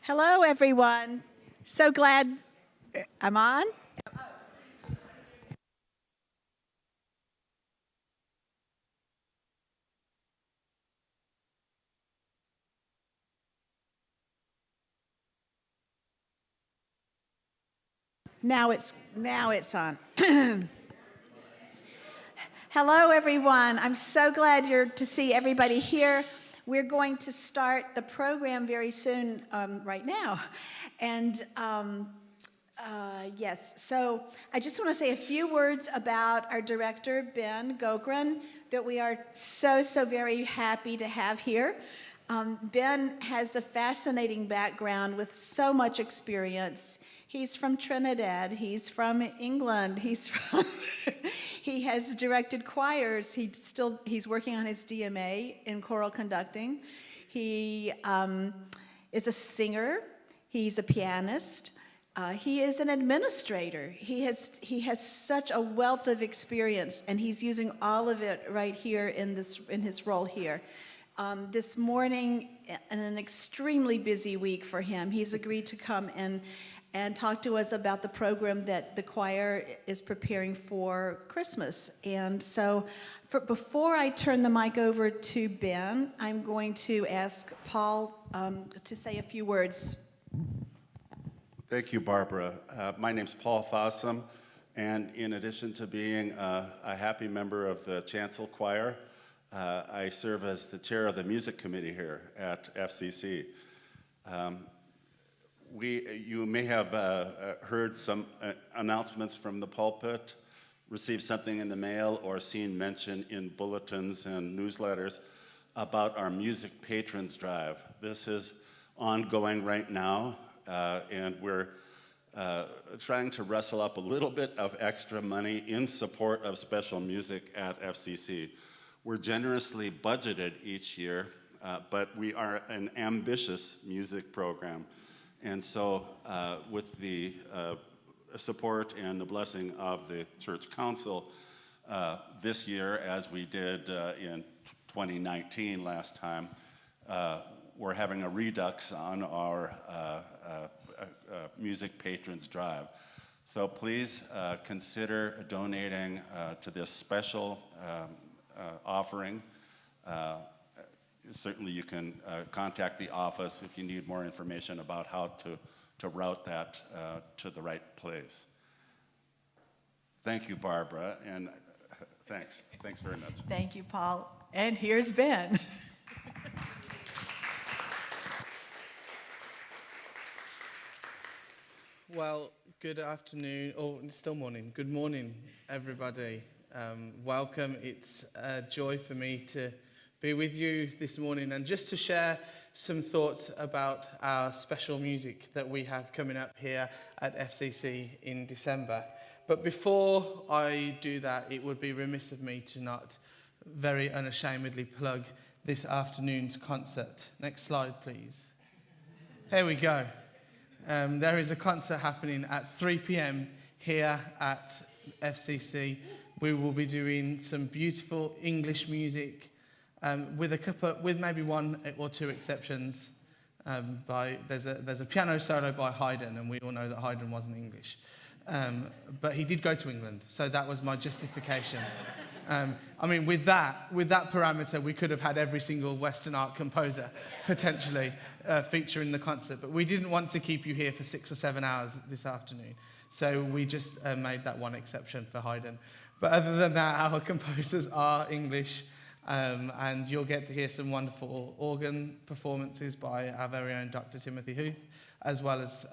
Hello, everyone. So glad I'm on. Now it's on. Hello, everyone. I'm so glad to see everybody here. We're going to start the program very soon, right now. And yes, so I just want to say a few words about our director, Ben Gaughran, that we are so very happy to have here. Ben has a fascinating background with so much experience. He's from Trinidad, he's from England, he has directed choirs, he's working on his DMA in choral conducting. He is a singer, he's a pianist, he is an administrator. He has such a wealth of experience, and he's using all of it right here in his role here. This morning, in an extremely busy week for him, he's agreed to come and talk to us about the program that the choir is preparing for Christmas. And so before I turn the mic over to Ben, I'm going to ask Paul to say a few words. Thank you, Barbara. My name's Paul Fossum, and in addition to being a happy member of the Chancel Choir, I serve as the chair of the music committee here at FCC. You may have heard some announcements from the pulpit, received something in the mail, or seen mention in bulletins and newsletters about our Music Patrons Drive. This is ongoing right now, and we're trying to wrestle up a little bit of extra money in support of special music at FCC. We're generously budgeted each year, but we are an ambitious music program. And so with the support and the blessing of the Church Council, this year, as we did in 2019 last time, we're having a redux on our Music Patrons Drive. So please consider donating to this special offering. Certainly you can contact the office if you need more information about how to route that to the right place. Thank you, Barbara, and thanks very much. Thank you, Paul. And here's Ben. Well, good afternoon, or still morning. Good morning, everybody. Welcome. It's a joy for me to be with you this morning and just to share some thoughts about our special music that we have coming up here at FCC in December. But before I do that, it would be remiss of me to not very unashamedly plug this afternoon's concert. Next slide, please. Here we go. There is a concert happening at 3 p.m. here at FCC. We will be doing some beautiful English music with maybe one or two exceptions. There's a piano solo by Haydn, and we all know that Haydn wasn't English. But he did go to England, so that was my justification. I mean, with that parameter, we could have had every single Western art composer potentially feature in the concert, but we didn't want to keep you here for 6 or 7 hours this afternoon, so we just made that one exception for Haydn. But other than that, our composers are English, and you'll get to hear some wonderful organ performances by our very own Dr. Timothy Huth, as well as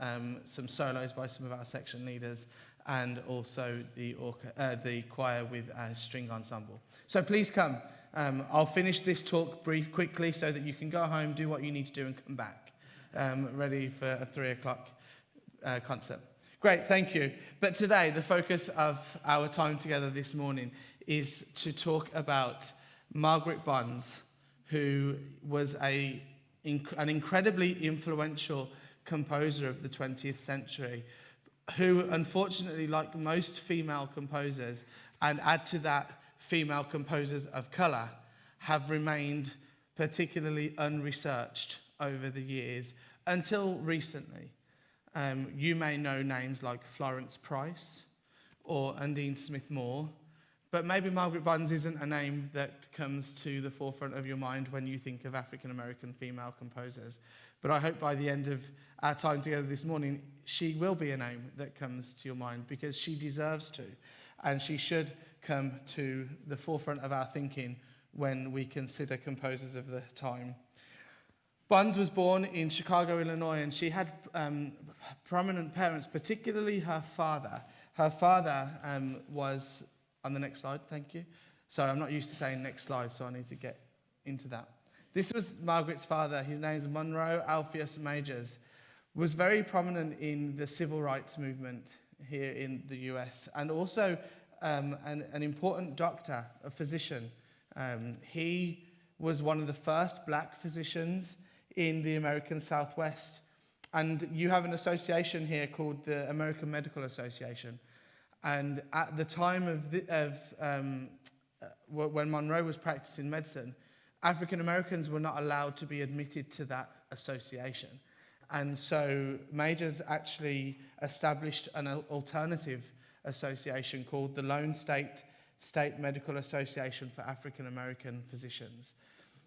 some solos by some of our section leaders, and also the choir with a string ensemble. So please come. I'll finish this talk brief quickly so that you can go home, do what you need to do, and come back, ready for a 3 o'clock concert. Great, thank you. But today, the focus of our time together this morning is to talk about Margaret Bonds, who was an incredibly influential composer of the 20th century, who unfortunately, like most female composers, and add to that female composers of colour, have remained particularly unresearched over the years Until recently, you may know names like Florence Price or Undine Smith-Moore, but maybe Margaret Buns isn't a name that comes to the forefront of your mind when you think of African-American female composers. But I hope by the end of our time together this morning, she will be a name that comes to your mind, because she deserves to, and she should come to the forefront of our thinking when we consider composers of the time. Buns was born in Chicago, Illinois, and she had prominent parents, particularly her father. Her father was, on the next slide, thank you. Sorry, I'm not used to saying next slide, so I need to get into that. This was Margaret's father. His name is Monroe Alpheus Majors. Was very prominent in the civil rights movement here in the US, and also an important doctor, a physician. He was one of the first black physicians in the American Southwest. And you have an association here called the American Medical Association. And at the time when Monroe was practicing medicine, African Americans were not allowed to be admitted to that association. And so Majors actually established an alternative association called the Lone State Medical Association for African American Physicians.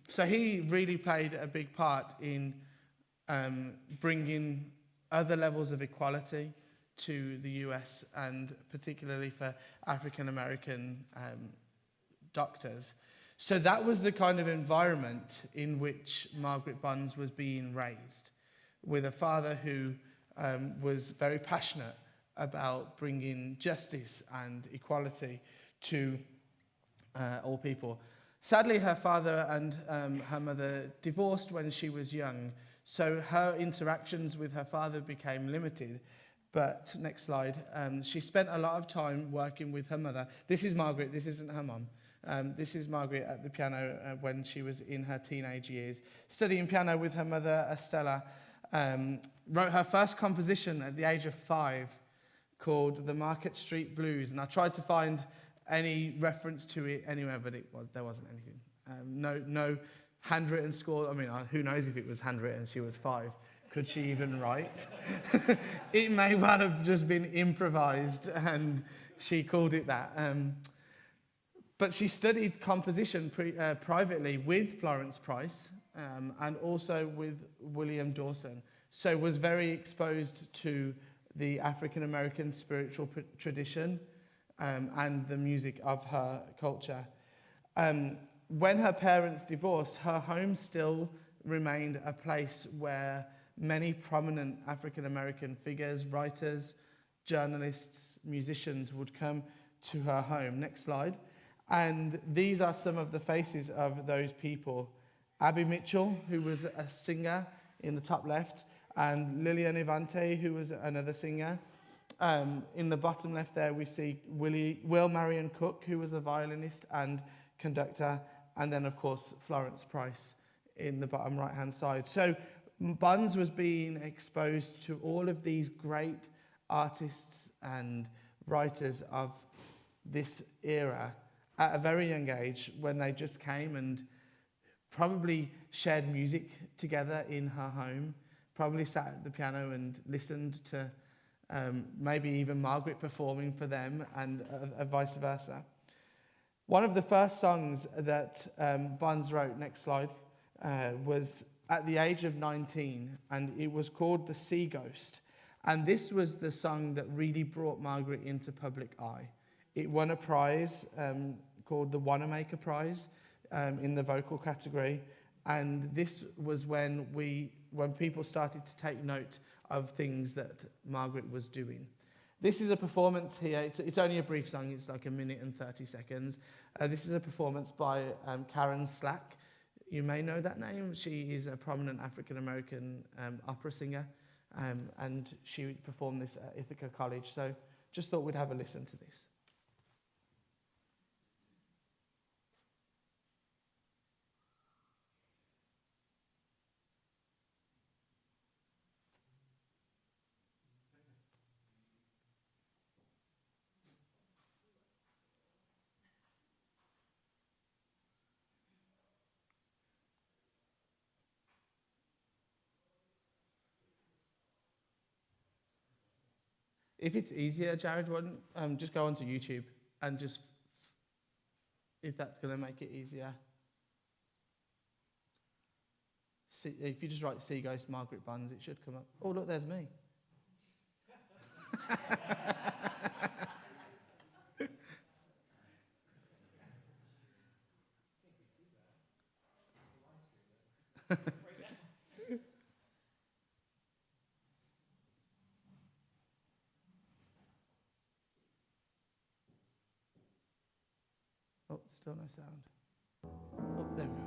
So he really played a big part in bringing other levels of equality to the US, and particularly for African American doctors. So that was the kind of environment in which Margaret Buns was being raised, with a father who was very passionate about bringing justice and equality to all people. Sadly, her father and her mother divorced when she was young, so her interactions with her father became limited. But next slide, she spent a lot of time working with her mother. This is Margaret, this isn't her mum. This is Margaret at the piano when she was in her teenage years, studying piano with her mother, Estella. Wrote her first composition at the age of 5 called The Market Street Blues, and I tried to find any reference to it anywhere, but there wasn't anything. No handwritten score. I mean, who knows if it was handwritten? She was 5. Could she even write? It may well have just been improvised, and she called it that. But she studied composition privately with Florence Price and also with William Dawson, so was very exposed to the African American spiritual tradition and the music of her culture. When her parents divorced, her home still remained a place where many prominent African American figures, writers, journalists, musicians would come to her home. Next slide. And these are some of the faces of those people. Abby Mitchell, who was a singer in the top left, and Lillian Ivante, who was another singer. In the bottom left there, we see Will Marion Cook, who was a violinist and conductor, and then, of course, Florence Price in the bottom right-hand side. So Buns was being exposed to all of these great artists and writers of this era at a very young age, when they just came and probably shared music together in her home, probably sat at the piano and listened to maybe even Margaret performing for them, and vice versa. One of the first songs that Buns wrote, next slide, was at the age of 19, and it was called The Sea Ghost. And this was the song that really brought Margaret into public eye. It won a prize called the Wanamaker Prize in the vocal category, and this was when people started to take note of things that Margaret was doing. This is a performance here. It's only a brief song. It's like 1 minute and 30 seconds. This is a performance by Karen Slack. You may know that name. She is a prominent African-American opera singer, and she performed this at Ithaca College. So just thought we'd have a listen to this. If it's easier, Jared, just go onto YouTube and just, if that's going to make it easier. See, if you just write Sea Ghost Margaret Buns, it should come up. Oh, look, there's me. Oh, still no sound. Oh, there we go.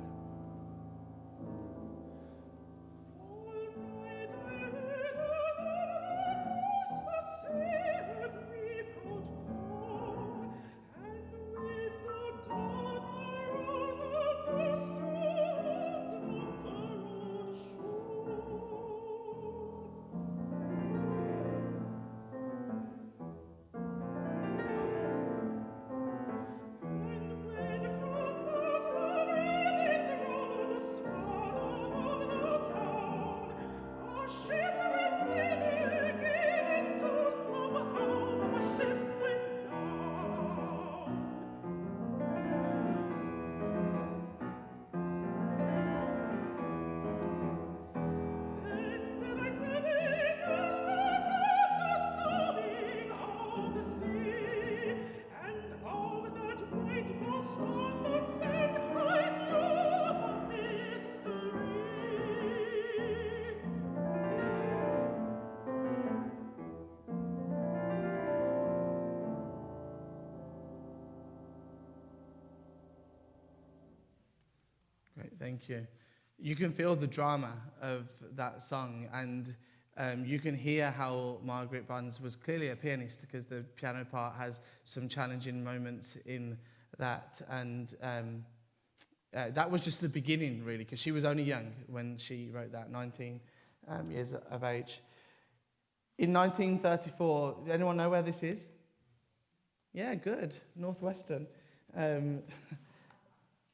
Great, thank you. You can feel the drama of that song, and you can hear how Margaret Buns was clearly a pianist, because the piano part has some challenging moments in that, and that was just the beginning, really, because she was only young when she wrote that, 19 years of age. In 1934, anyone know where this is? Yeah, good, Northwestern.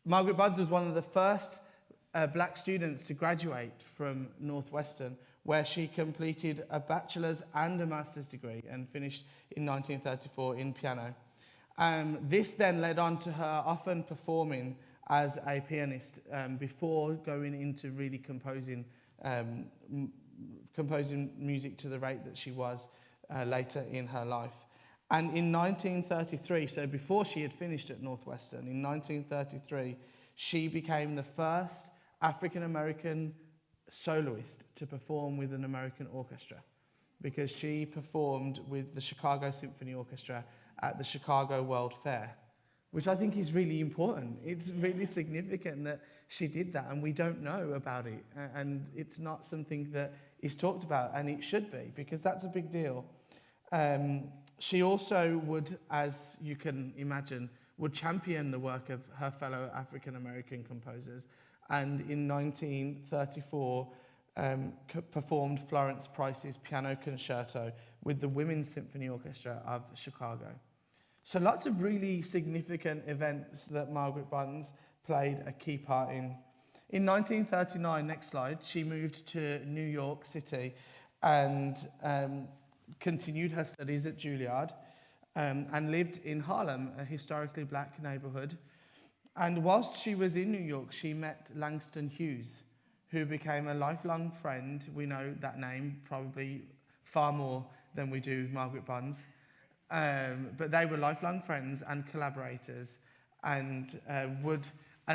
Margaret Buns was one of the first black students to graduate from Northwestern, where she completed a bachelor's and a master's degree and finished in 1934 in piano. This then led on to her often performing as a pianist before going into really composing music to the rate that she was later in her life. And in 1933, so before she had finished at Northwestern, in 1933, she became the first African-American soloist to perform with an American orchestra, because she performed with the Chicago Symphony Orchestra at the Chicago World Fair, which I think is really important. It's really significant that she did that, and we don't know about it, and it's not something that is talked about, and it should be, because that's a big deal. She also would, as you can imagine, would champion the work of her fellow African-American composers, and in 1934 performed Florence Price's Piano Concerto with the Women's Symphony Orchestra of Chicago. So lots of really significant events that Margaret Buns played a key part in. In 1939, next slide, she moved to New York City and continued her studies at Juilliard and lived in Harlem, a historically black neighborhood. And whilst she was in New York, she met Langston Hughes, who became a lifelong friend. We know that name probably far more than we do Margaret Buns. But they were lifelong friends and collaborators, and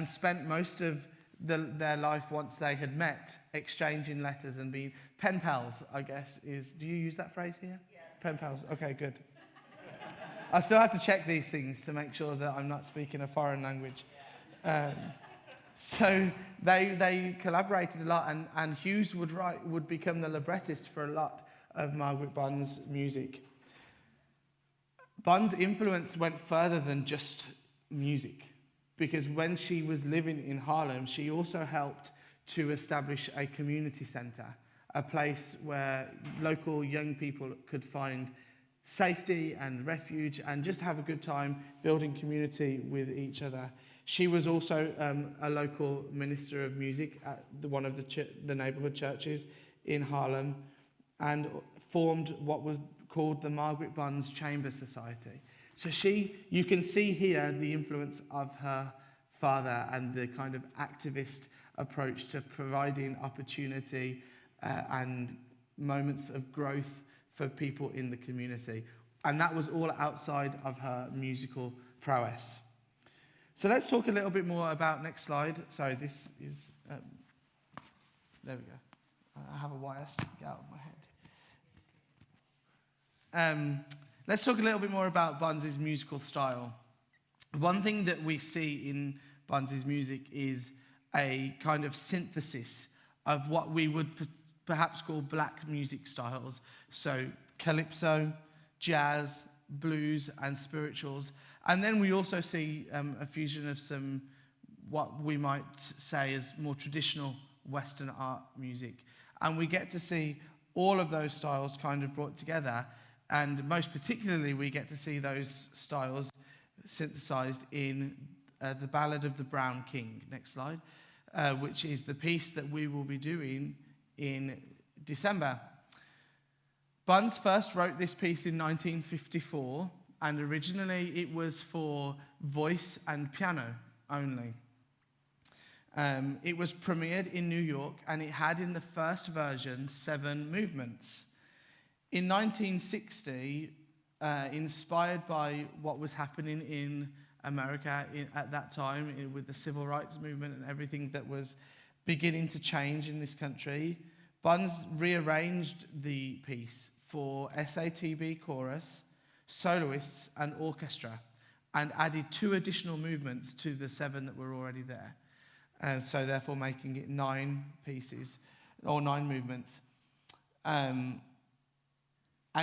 spent most of their life, once they had met, exchanging letters and being pen pals, I guess is. Do you use that phrase here? Yes. Pen pals. Okay, good. I still have to check these things to make sure that I'm not speaking a foreign language. So they collaborated a lot, and Hughes would become the librettist for a lot of Margaret Buns' music. Buns' influence went further than just music, because when she was living in Harlem, she also helped to establish a community centre, a place where local young people could find safety and refuge and just have a good time building community with each other. She was also a local minister of music at one of the neighbourhood churches in Harlem, and formed what was called the Margaret Buns Chamber Society. So you can see here the influence of her father and the kind of activist approach to providing opportunity and moments of growth for people in the community. And that was all outside of her musical prowess. So let's talk a little bit more about, next slide. Sorry, this is, there we go. I have a wire sticking out of my head. Let's talk a little bit more about Buns' musical style. One thing that we see in Buns' music is a kind of synthesis of what we would perhaps call black music styles. So calypso, jazz, blues, and spirituals. And then we also see a fusion of some, what we might say is more traditional Western art music. And we get to see all of those styles kind of brought together. And most particularly, we get to see those styles synthesized in the Ballad of the Brown King. Next slide. Which is the piece that we will be doing in December. Buns first wrote this piece in 1954, and originally it was for voice and piano only. It was premiered in New York, and it had in the first version 7 movements. In 1960, inspired by what was happening in America at that time with the civil rights movement and everything that was beginning to change in this country, Buns rearranged the piece for SATB chorus, soloists, and orchestra, and added 2 additional movements to the 7 that were already there. And so therefore making it 9 pieces, or 9 movements. And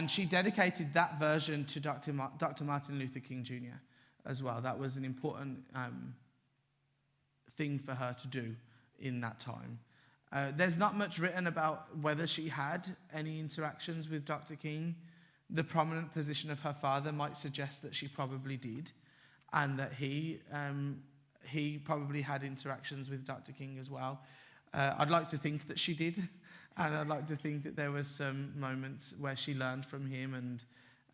she dedicated that version to Dr. Martin Luther King Jr. as well. That was an important thing for her to do in that time. There's not much written about whether she had any interactions with Dr. King. The prominent position of her father might suggest that she probably did, and that he probably had interactions with Dr. King as well. I'd like to think that she did, and I'd like to think that there was some moments where she learned from him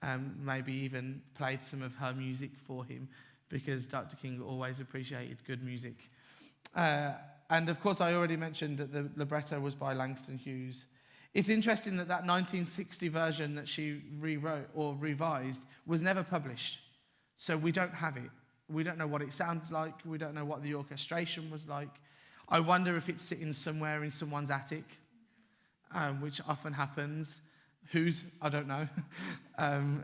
and maybe even played some of her music for him, because Dr. King always appreciated good music. And of course, I already mentioned that the libretto was by Langston Hughes. It's interesting that 1960 version that she rewrote or revised was never published. So we don't have it. We don't know what it sounds like. We don't know what the orchestration was like. I wonder if it's sitting somewhere in someone's attic, which often happens. Whose? I don't know.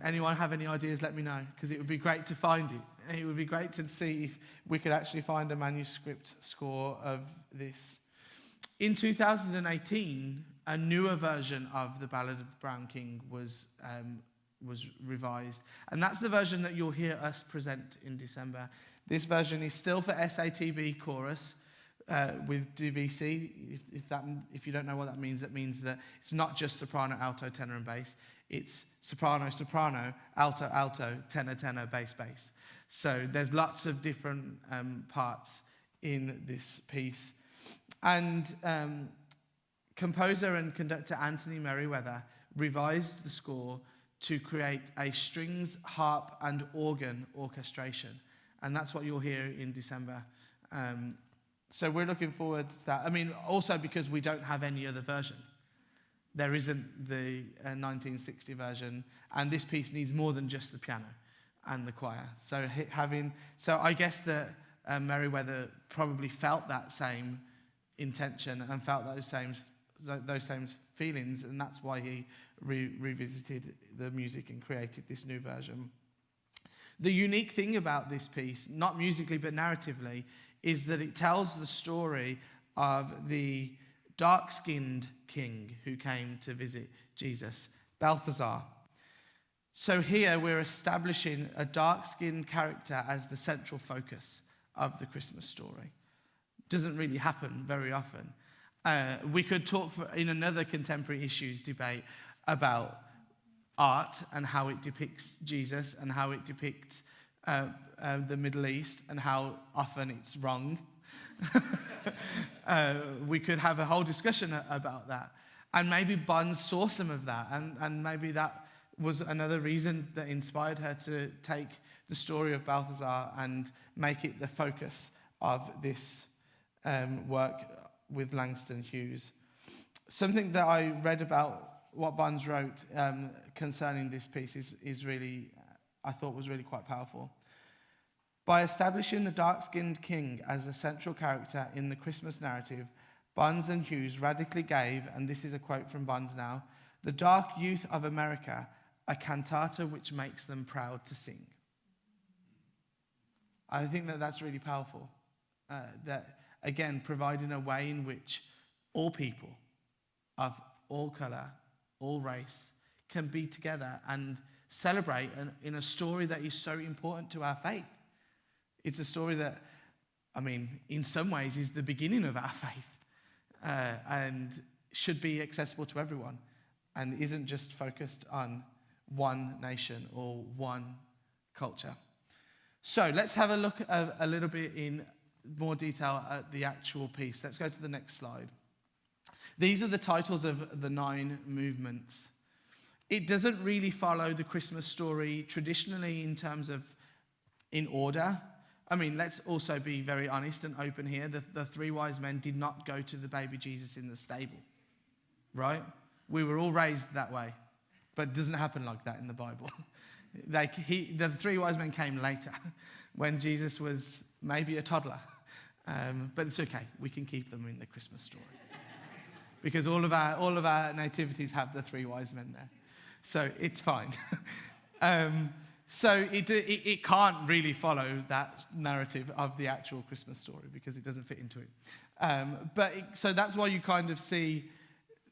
Anyone have any ideas? Let me know, because it would be great to find it. It would be great to see if we could actually find a manuscript score of this. In 2018, a newer version of the Ballad of the Brown King was revised, and that's the version that you'll hear us present in December. This version is still for SATB chorus with DVC. If you don't know what that means that it's not just soprano, alto, tenor, and bass. It's soprano, soprano, alto, alto, tenor, tenor, bass, bass. So there's lots of different parts in this piece. And composer and conductor Anthony Merriweather revised the score to create a strings, harp, and organ orchestration. And that's what you'll hear in December. So we're looking forward to that. I mean, also because we don't have any other version. There isn't the 1960 version, and this piece needs more than just the piano and the choir. So I guess that Merriweather probably felt that same intention and felt those same feelings, and that's why he revisited the music and created this new version. The unique thing about this piece, not musically but narratively, is that it tells the story of the dark-skinned king who came to visit Jesus, Balthazar. So here we're establishing a dark-skinned character as the central focus of the Christmas story. Doesn't really happen very often. We could talk in another contemporary issues debate about art and how it depicts Jesus and how it depicts the Middle East and how often it's wrong. We could have a whole discussion about that. And maybe Buns saw some of that, and maybe that was another reason that inspired her to take the story of Balthazar and make it the focus of this work with Langston Hughes. Something that I read about what Barnes wrote concerning this piece is really, I thought was really quite powerful. By establishing the dark-skinned king as a central character in the Christmas narrative, Barnes and Hughes radically gave, and this is a quote from Barnes now, the dark youth of America a cantata which makes them proud to sing. I think that that's really powerful. That, again, providing a way in which all people of all colour, all race, can be together and celebrate in a story that is so important to our faith. It's a story that, I mean, in some ways is the beginning of our faith and should be accessible to everyone and isn't just focused on one nation or one culture. So let's have a look a little bit in more detail at the actual piece. Let's go to the next slide. These are the titles of the 9 movements. It doesn't really follow the Christmas story traditionally in terms of in order. I mean, let's also be very honest and open here. The 3 wise men did not go to the baby Jesus in the stable, right? We were all raised that way, but it doesn't happen like that in the Bible. The 3 wise men came later when Jesus was maybe a toddler. But it's okay. We can keep them in the Christmas story. Because all of our nativities have the 3 wise men there. So it's fine. So it can't really follow that narrative of the actual Christmas story because it doesn't fit into it. So that's why you kind of see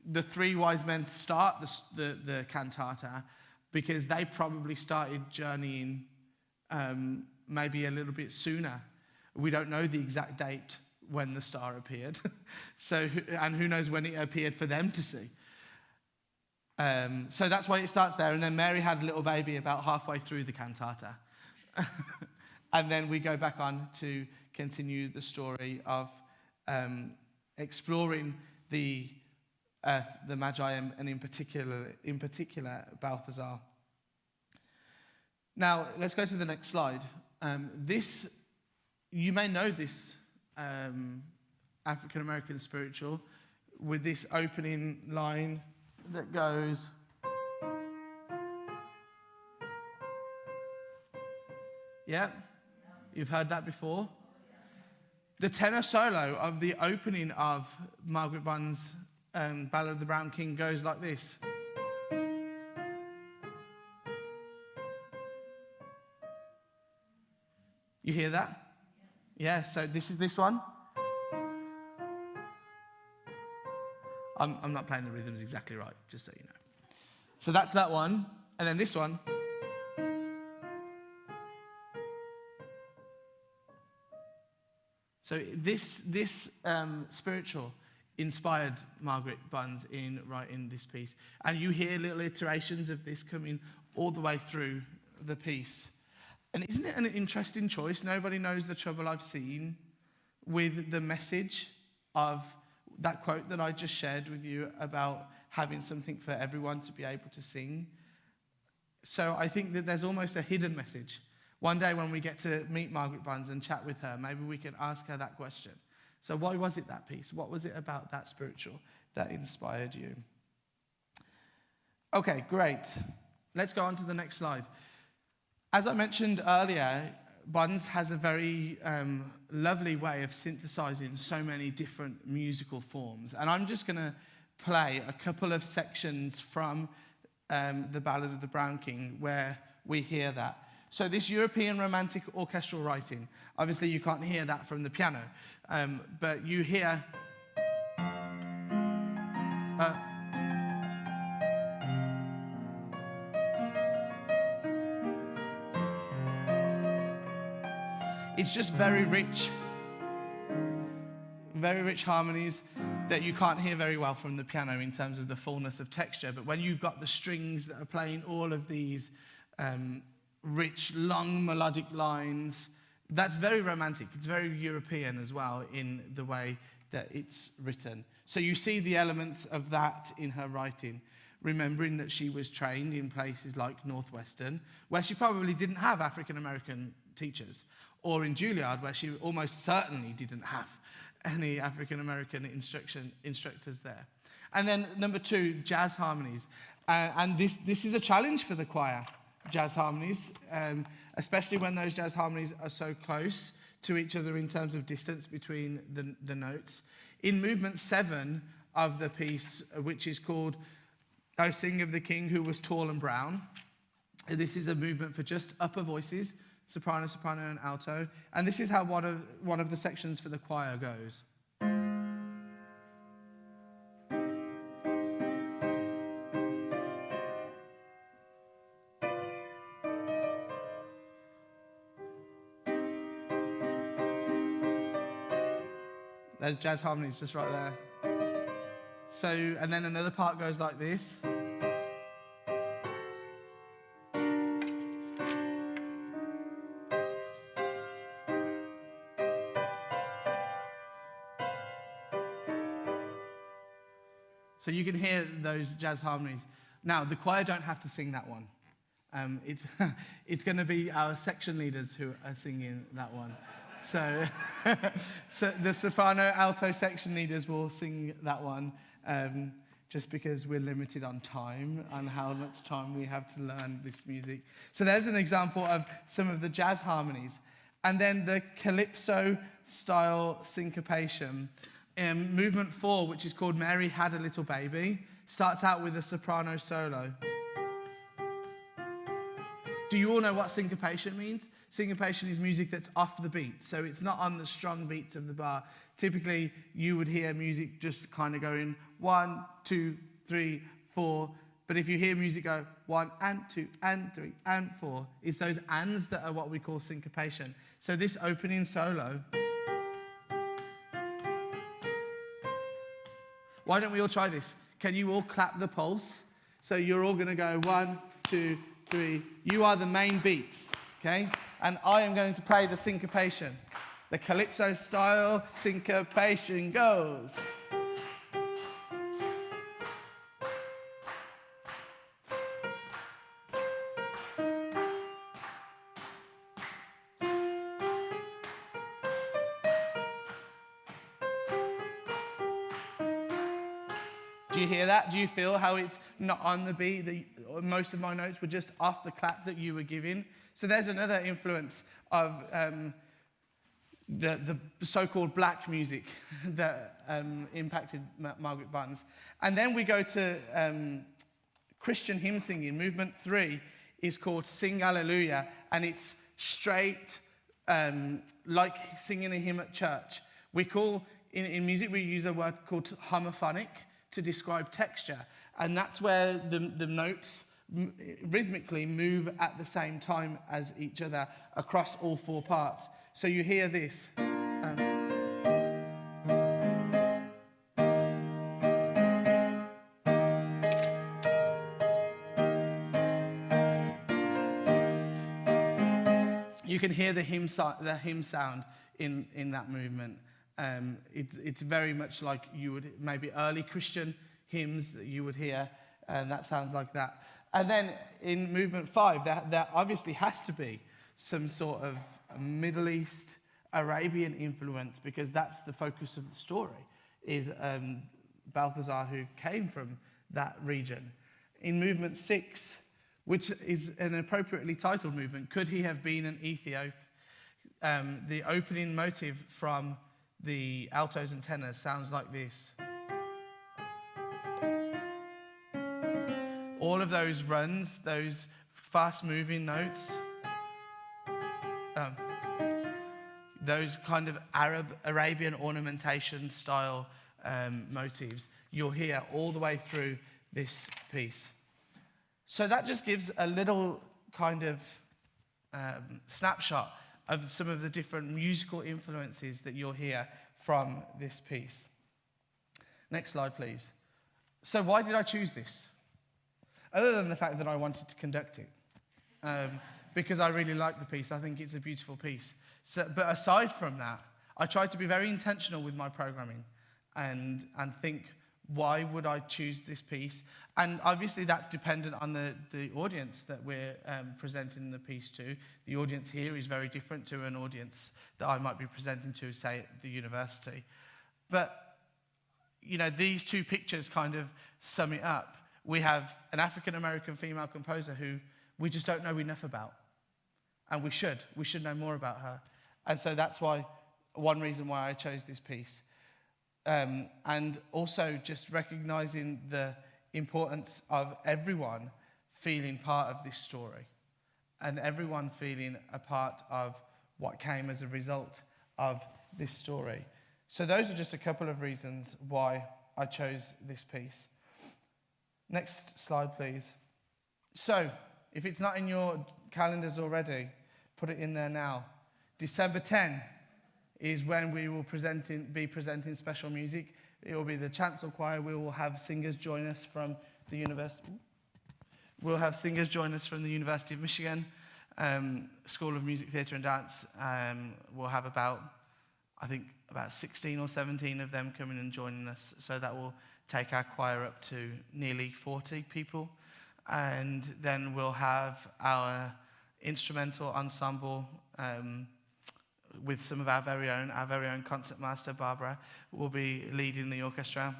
the 3 wise men start the cantata, because they probably started journeying maybe a little bit sooner. We don't know the exact date when the star appeared. And who knows when it appeared for them to see. So that's why it starts there. And then Mary had a little baby about halfway through the cantata. And then we go back on to continue the story of exploring the Magi and in particular Balthazar. Now, let's go to the next slide. You may know this African American spiritual with this opening line that goes, yeah, you've heard that before. The tenor solo of the opening of Margaret Bond's Ballad of the Brown King goes like this. You hear that? Yeah, so this is this one. I'm not playing the rhythms exactly right, just so you know. So that's that one. And then this one. So this spiritual inspired Margaret Bunds in writing this piece. And you hear little iterations of this coming all the way through the piece. And isn't it an interesting choice? Nobody knows the trouble I've seen with the message of that quote that I just shared with you about having something for everyone to be able to sing. So I think that there's almost a hidden message. One day when we get to meet Margaret Bunds and chat with her, maybe we can ask her that question. So why was it that piece? What was it about that spiritual that inspired you? Okay, great. Let's go on to the next slide. As I mentioned earlier, Bunds has a very lovely way of synthesizing so many different musical forms. And I'm just going to play a couple of sections from the Ballad of the Brown King where we hear that. So this European romantic orchestral writing, obviously you can't hear that from the piano, but you hear... It's just very rich harmonies that you can't hear very well from the piano in terms of the fullness of texture. But when you've got the strings that are playing all of these rich, long melodic lines, that's very romantic. It's very European as well in the way that it's written. So you see the elements of that in her writing. remembering that she was trained in places like Northwestern, where she probably didn't have African-American teachers, or in Juilliard, where she almost certainly didn't have any African-American instructors there. And then number 2, jazz harmonies. And this is a challenge for the choir, jazz harmonies, especially when those jazz harmonies are so close to each other in terms of distance between the notes. In movement 7 of the piece, which is called O Sing of the King Who Was Tall and Brown, this is a movement for just upper voices, soprano, soprano, and alto. And this is how one of the sections for the choir goes. There's jazz harmonies just right there. So, and then another part goes like this. So you can hear those jazz harmonies. Now, the choir don't have to sing that one. It's going to be our section leaders who are singing that one. So, so the soprano, alto section leaders will sing that one, just because we're limited on time and how much time we have to learn this music. So there's an example of some of the jazz harmonies. And then the calypso-style syncopation. Movement 4, which is called Mary Had a Little Baby, starts out with a soprano solo. Do you all know what syncopation means? Syncopation is music that's off the beat, so it's not on the strong beats of the bar. Typically, you would hear music just kind of going 1, 2, 3, 4. But if you hear music go 1 and 2 and 3 and 4, it's those ands that are what we call syncopation. So this opening solo. Why don't we all try this? Can you all clap the pulse? So you're all going to go 1, 2, 3. You are the main beats, okay? And I am going to play the syncopation. The calypso style syncopation goes. Do you hear that? Do you feel how it's not on the beat? Most of my notes were just off the clap that you were giving. So there's another influence of the so-called black music that impacted Margaret Barnes. And then we go to Christian hymn singing. Movement 3 is called Sing Alleluia, and it's straight, like singing a hymn at church. We call, in music, we use a word called homophonic to describe texture, and that's where the notes rhythmically move at the same time as each other across all 4 parts. So you hear this. You can hear the hymn sound in that movement. It's very much like you would maybe early Christian hymns that you would hear, and that sounds like that. And then in movement 5, there obviously has to be some sort of Middle East Arabian influence, because that's the focus of the story, is Balthazar, who came from that region. In movement 6, which is an appropriately titled movement, Could He Have Been an Ethiop? The opening motive from the altos and tenors sounds like this. All of those runs, those fast-moving notes, those kind of Arabian ornamentation style motifs, you'll hear all the way through this piece. So that just gives a little kind of snapshot of some of the different musical influences that you'll hear from this piece. Next slide, please. So why did I choose this? Other than the fact that I wanted to conduct it, because I really like the piece. I think it's a beautiful piece. So, but aside from that, I tried to be very intentional with my programming and think, Why would I choose this piece? And obviously that's dependent on the audience that we're presenting the piece to. The audience here is very different to an audience that I might be presenting to, say, at the university. But, you know, these two pictures kind of sum it up. We have an African-American female composer who we just don't know enough about. And we should know more about her. And so that's one reason why I chose this piece. And also just recognizing the importance of everyone feeling part of this story and everyone feeling a part of what came as a result of this story. So those are just a couple of reasons why I chose this piece. Next slide, please. So, if it's not in your calendars already, put it in there now. December 10 is when we will be presenting special music. It will be the Chancel Choir. We will have singers join us from the University. We'll have singers join us from the University of Michigan, School of Music, Theatre and Dance. We'll have about 16 or 17 of them coming and joining us. So that will take our choir up to nearly 40 people. And then we'll have our instrumental ensemble with some of our very own concertmaster, Barbara, will be leading the orchestra.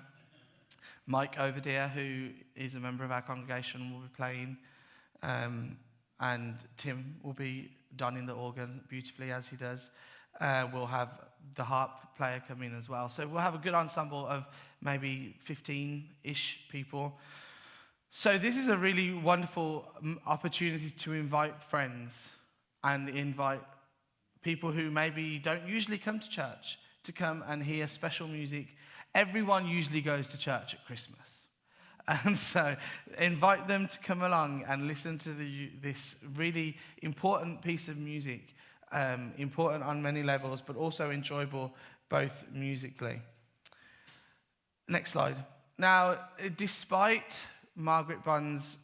Mike Overdeer, who is a member of our congregation, will be playing. And Tim will be donning the organ beautifully as he does. We'll have the harp player come in as well. So we'll have a good ensemble of maybe 15-ish people. So this is a really wonderful opportunity to invite friends and invite people who maybe don't usually come to church to come and hear special music. Everyone usually goes to church at Christmas. And so invite them to come along and listen to this really important piece of music, important on many levels, but also enjoyable both musically. Next slide. Now, despite Margaret Bond's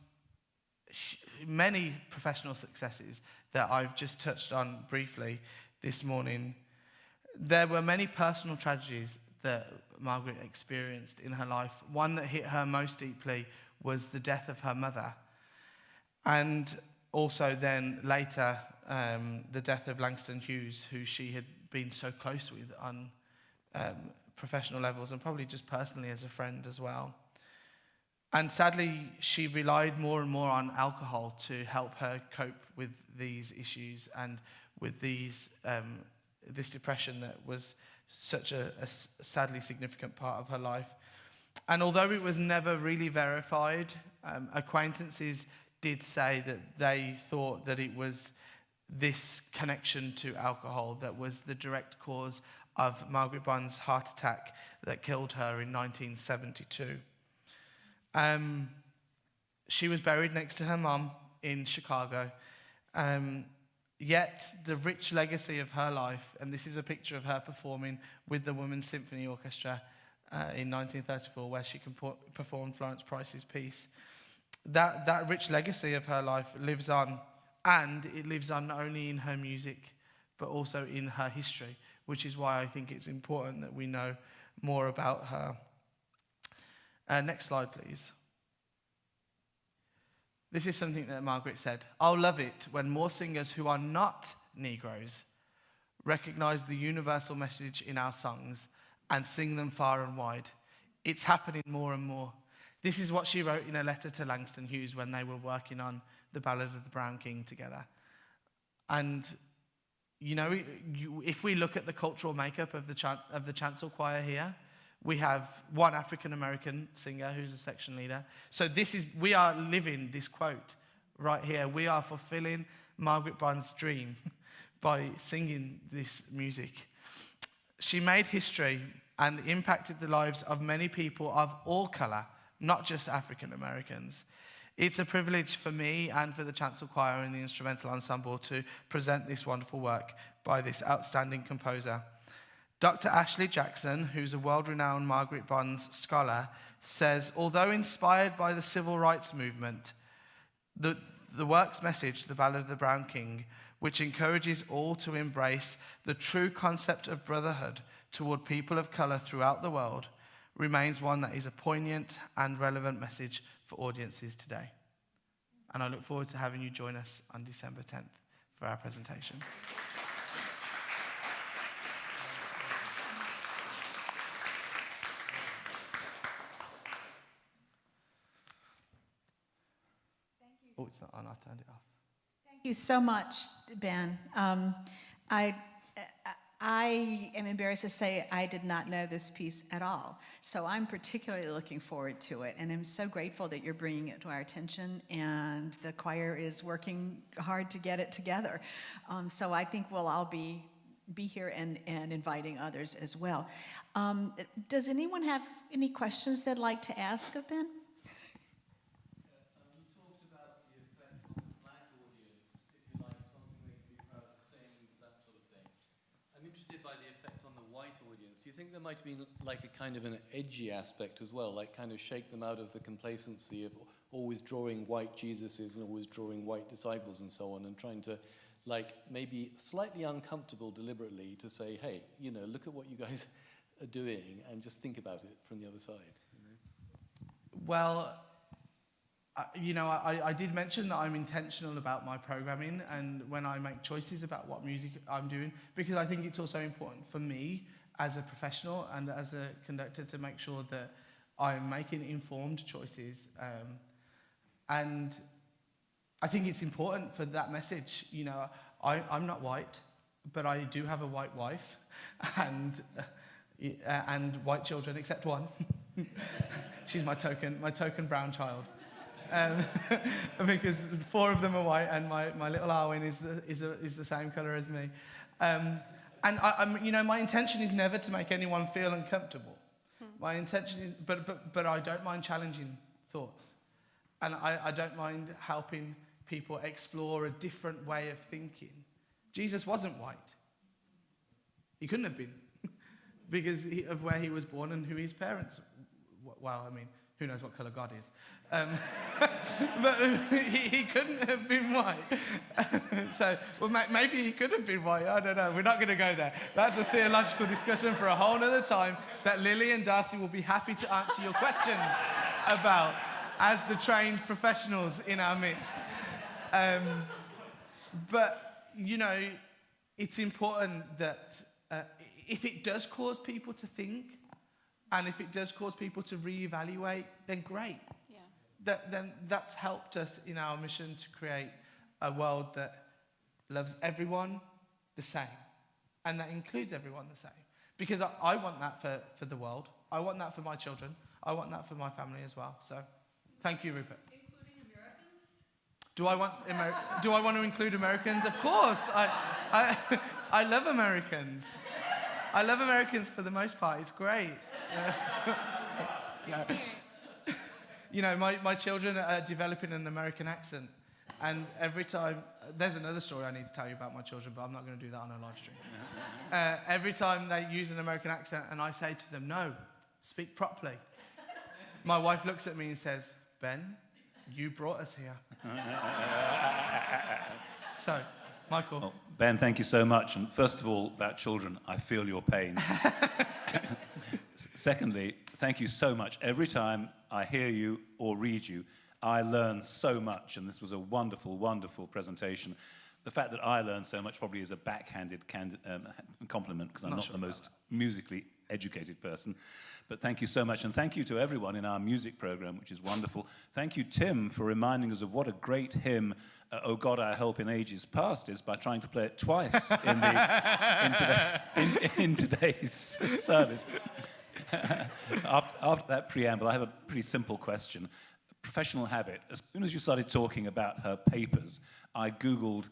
many professional successes that I've just touched on briefly this morning, there were many personal tragedies that Margaret experienced in her life. One that hit her most deeply was the death of her mother. And also then later, the death of Langston Hughes, who she had been so close with on professional levels and probably just personally as a friend as well. And sadly, she relied more and more on alcohol to help her cope with these issues and with this depression that was such a sadly significant part of her life. And although it was never really verified, acquaintances did say that they thought that it was this connection to alcohol that was the direct cause of Margaret Bond's heart attack that killed her in 1972. She was buried next to her mom in Chicago. Yet the rich legacy of her life, and this is a picture of her performing with the Women's Symphony Orchestra in 1934, where she performed Florence Price's piece. That rich legacy of her life lives on, and it lives on not only in her music, but also in her history, which is why I think it's important that we know more about her. Next slide, please. This is something that Margaret said. "I'll love it when more singers who are not Negroes recognize the universal message in our songs and sing them far and wide. It's happening more and more." This is what she wrote in a letter to Langston Hughes when they were working on the Ballad of the Brown King together. And, you know, if we look at the cultural makeup of the chancel choir here, we have one African-American singer who's a section leader. So we are living this quote right here. We are fulfilling Margaret Bond's dream by singing this music. She made history and impacted the lives of many people of all color, not just African-Americans. It's a privilege for me and for the chancel choir and the instrumental ensemble to present this wonderful work by this outstanding composer. Dr. Ashley Jackson, who's a world-renowned Margaret Bond scholar, says, although inspired by the civil rights movement, the work's message, the Ballad of the Brown King, which encourages all to embrace the true concept of brotherhood toward people of color throughout the world, remains one that is a poignant and relevant message for audiences today. And I look forward to having you join us on December 10th for our presentation. Oh, it's not on. I turned it off. Thank you so much, Ben. I am embarrassed to say I did not know this piece at all. So I'm particularly looking forward to it. And I'm so grateful that you're bringing it to our attention and the choir is working hard to get it together. So I think we'll all be here and inviting others as well. Does anyone have any questions they'd like to ask of Ben? By the effect on the white audience, do you think there might have been like a kind of an edgy aspect as well, like kind of shake them out of the complacency of always drawing white Jesuses and always drawing white disciples and so on, and trying to like maybe slightly uncomfortable deliberately to say, hey, you know, look at what you guys are doing and just think about it from the other side. You know? Well, I did mention that I'm intentional about my programming and when I make choices about what music I'm doing, because I think it's also important for me as a professional and as a conductor to make sure that I'm making informed choices. And I think it's important for that message. You know, I'm not white, but I do have a white wife and white children, except one. She's my token brown child. Because 4 of them are white, and my little Arwen is the same colour as me. And my intention is never to make anyone feel uncomfortable. My intention is, but I don't mind challenging thoughts, and I don't mind helping people explore a different way of thinking. Jesus wasn't white. He couldn't have been, because of where he was born and who his parents. Well, I mean, who knows what colour God is. But he couldn't have been white. So, well, maybe he could have been white. I don't know. We're not going to go there. That's a theological discussion for a whole other time that Lily and Darcy will be happy to answer your questions about as the trained professionals in our midst. But, you know, it's important that if it does cause people to think, and if it does cause people to reevaluate, then great. Yeah. Then that's helped us in our mission to create a world that loves everyone the same, and that includes everyone the same. Because I want that for the world. I want that for my children. I want that for my family as well. So, thank you, Rupert. Including Americans? Do I want to include Americans? Of course. I love Americans. I love Americans for the most part. It's great. No. You know, my children are developing an American accent, and every time, there's another story I need to tell you about my children, but I'm not going to do that on a live stream. Every time they use an American accent and I say to them, no, speak properly, my wife looks at me and says, Ben, you brought us here. So, Michael. Well, Ben, thank you so much. And first of all, about children, I feel your pain. Secondly, thank you so much. Every time I hear you or read you, I learn so much, and this was a wonderful, wonderful presentation. The fact that I learned so much probably is a backhanded compliment, because I'm not the most musically educated person. But thank you so much, and thank you to everyone in our music program, which is wonderful. Thank you, Tim, for reminding us of what a great hymn "O God, Our Help in Ages Past" is by trying to play it twice in today's service. After that preamble, I have a pretty simple question. Professional habit. As soon as you started talking about her papers, I Googled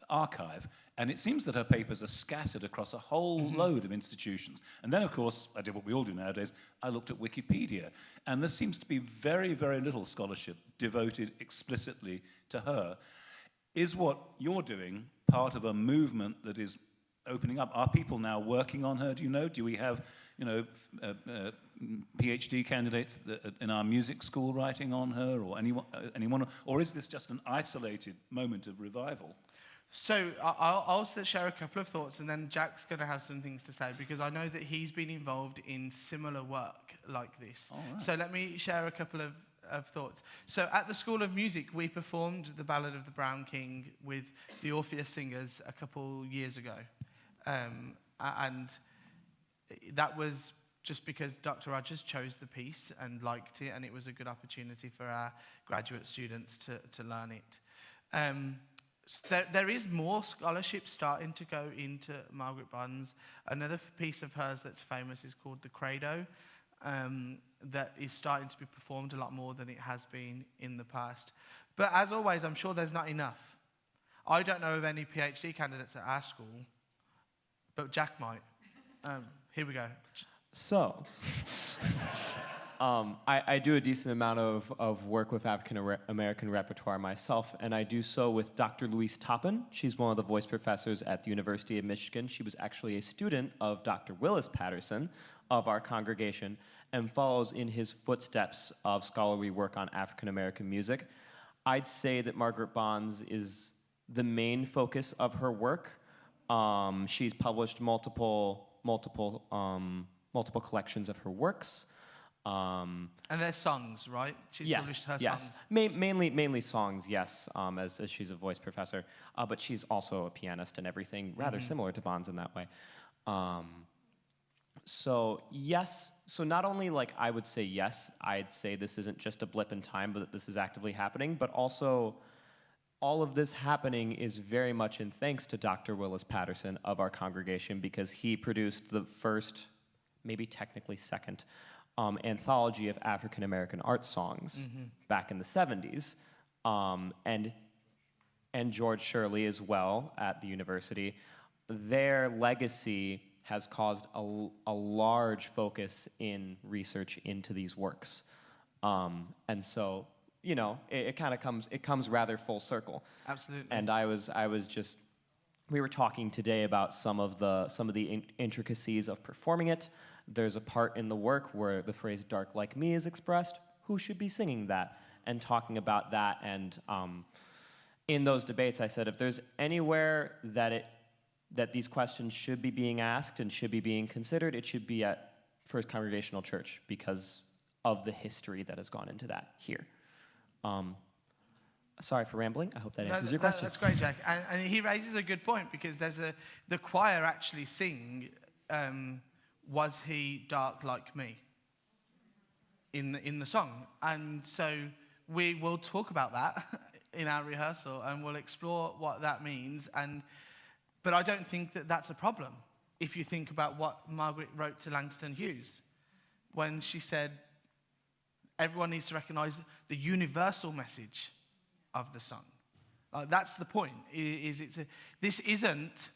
archive, and it seems that her papers are scattered across a whole load of institutions. And then, of course, I did what we all do nowadays. I looked at Wikipedia, and there seems to be very, very little scholarship devoted explicitly to her. Is what you're doing part of a movement that is opening up? Are people now working on her? Do you know? Do we have, PhD candidates in our music school writing on her, or anyone? Or is this just an isolated moment of revival? So I'll share a couple of thoughts, and then Jack's going to have some things to say, because I know that he's been involved in similar work like this. All right. So let me share a couple of thoughts. So at the School of Music, we performed the Ballad of the Brown King with the Orpheus Singers a couple years ago. And that was just because Dr. Rogers chose the piece and liked it, and it was a good opportunity for our graduate students to learn it. There is more scholarship starting to go into Margaret Bonds. Another piece of hers that's famous is called The Credo, that is starting to be performed a lot more than it has been in the past. But as always, I'm sure there's not enough. I don't know of any PhD candidates at our school, but Jack might. Here we go. So, I do a decent amount of work with African American repertoire myself, and I do so with Dr. Louise Toppin. She's one of the voice professors at the University of Michigan. She was actually a student of Dr. Willis Patterson of our congregation and follows in his footsteps of scholarly work on African American music. I'd say that Margaret Bonds is the main focus of her work. She's published multiple collections of her works. And they're songs, right? She's published her songs. Mainly songs, yes, as she's a voice professor. But she's also a pianist and everything, rather similar to Bonds in that way. So yes, so not only like I would say yes, I'd say this isn't just a blip in time, but that this is actively happening, but also all of this happening is very much in thanks to Dr. Willis Patterson of our congregation, because he produced the first, maybe technically second, anthology of African American art songs back in the 70s, and George Shirley as well at the university. Their legacy has caused a large focus in research into these works, and so it kind of comes rather full circle. Absolutely. And we were talking today about some of the intricacies of performing it. There's a part in the work where the phrase "dark like me" is expressed. Who should be singing that? And talking about that, and in those debates, I said if there's anywhere that these questions should be being asked and should be being considered, it should be at First Congregational Church, because of the history that has gone into that here. Sorry for rambling. I hope that answers your question. That's great, Jack. And he raises a good point, because the choir actually sing, "Was he dark like me?" in the song. And so we will talk about that in our rehearsal, and we'll explore what that means. But I don't think that that's a problem if you think about what Margaret wrote to Langston Hughes when she said, everyone needs to recognize the universal message of the song. That's the point. This isn't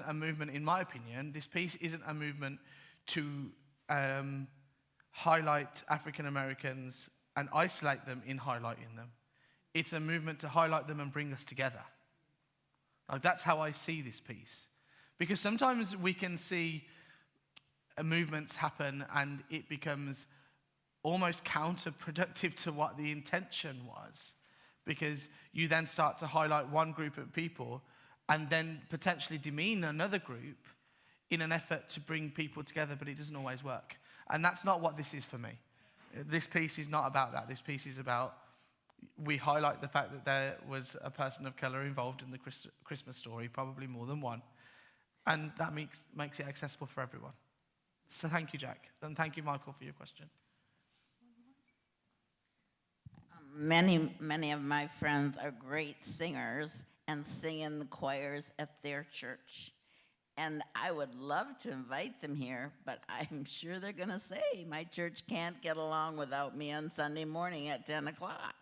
a movement, in my opinion. This piece isn't a movement to highlight African Americans and isolate them in highlighting them. It's a movement to highlight them and bring us together. That's how I see this piece. Because sometimes we can see movements happen and it becomes almost counterproductive to what the intention was, because you then start to highlight one group of people and then potentially demean another group in an effort to bring people together, but it doesn't always work. And that's not what this is for me. This piece is not about that. This piece is about, we highlight the fact that there was a person of color involved in the Christmas story, probably more than one, and that makes it accessible for everyone. So thank you, Jack, and thank you, Michael, for your question. Many of my friends are great singers and sing in the choirs at their church. And I would love to invite them here, but I'm sure they're going to say, my church can't get along without me on Sunday morning at 10 o'clock.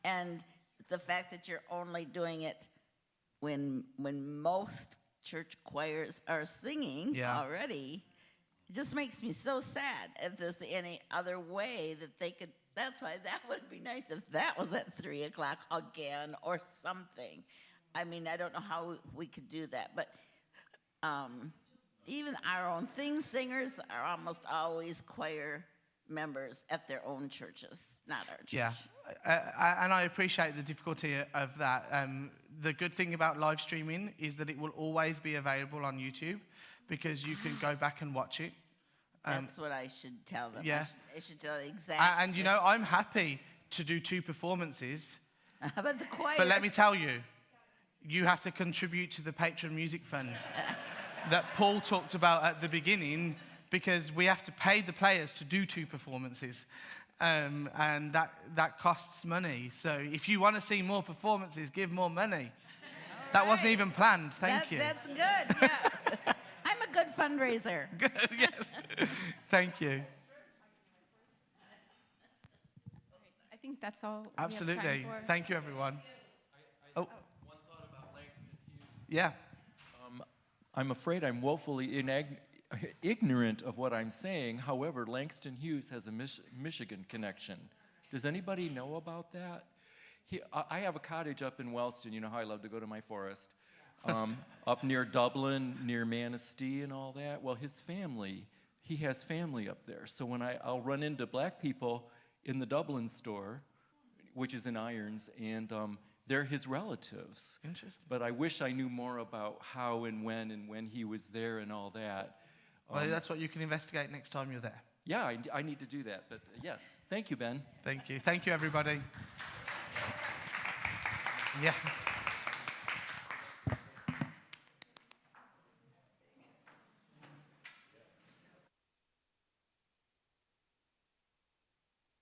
And the fact that you're only doing it when most church choirs are singing already, just makes me so sad. If there's any other way that they could, that's why that would be nice if that was at 3 o'clock again or something. I mean, I don't know how we could do that, but even our own singers are almost always choir members at their own churches, not our church. Yeah, and I appreciate the difficulty of that. the good thing about live streaming is that it will always be available on YouTube because you can go back and watch it. That's what I should tell them. yeah. I should tell exactly. And you know, I'm happy to do 2 performances, How about the choir? but let me tell you, you have to contribute to the Patron Music Fund that Paul talked about at the beginning, because we have to pay the players to do 2 performances. And that costs money. So if you want to see more performances, give more money. That wasn't even planned. Thank you. That's good, yeah. I'm a good fundraiser. Good, yes. Thank you. I think that's all we have Absolutely. time for. Thank you, everyone. One thought about Langston Hughes. Yeah. I'm afraid I'm woefully ignorant of what I'm saying. However, Langston Hughes has a Michigan connection. Does anybody know about that? I have a cottage up in Wellston. You know how I love to go to my forest. Up near Dublin, near Manistee and all that. Well, he has family up there. So when I'll run into black people in the Dublin store, which is in Irons, and they're his relatives. Interesting. But I wish I knew more about how and when he was there and all that. Well, that's what you can investigate next time you're there. Yeah, I need to do that. But yes, thank you, Ben. Thank you. Thank you, everybody. Yeah.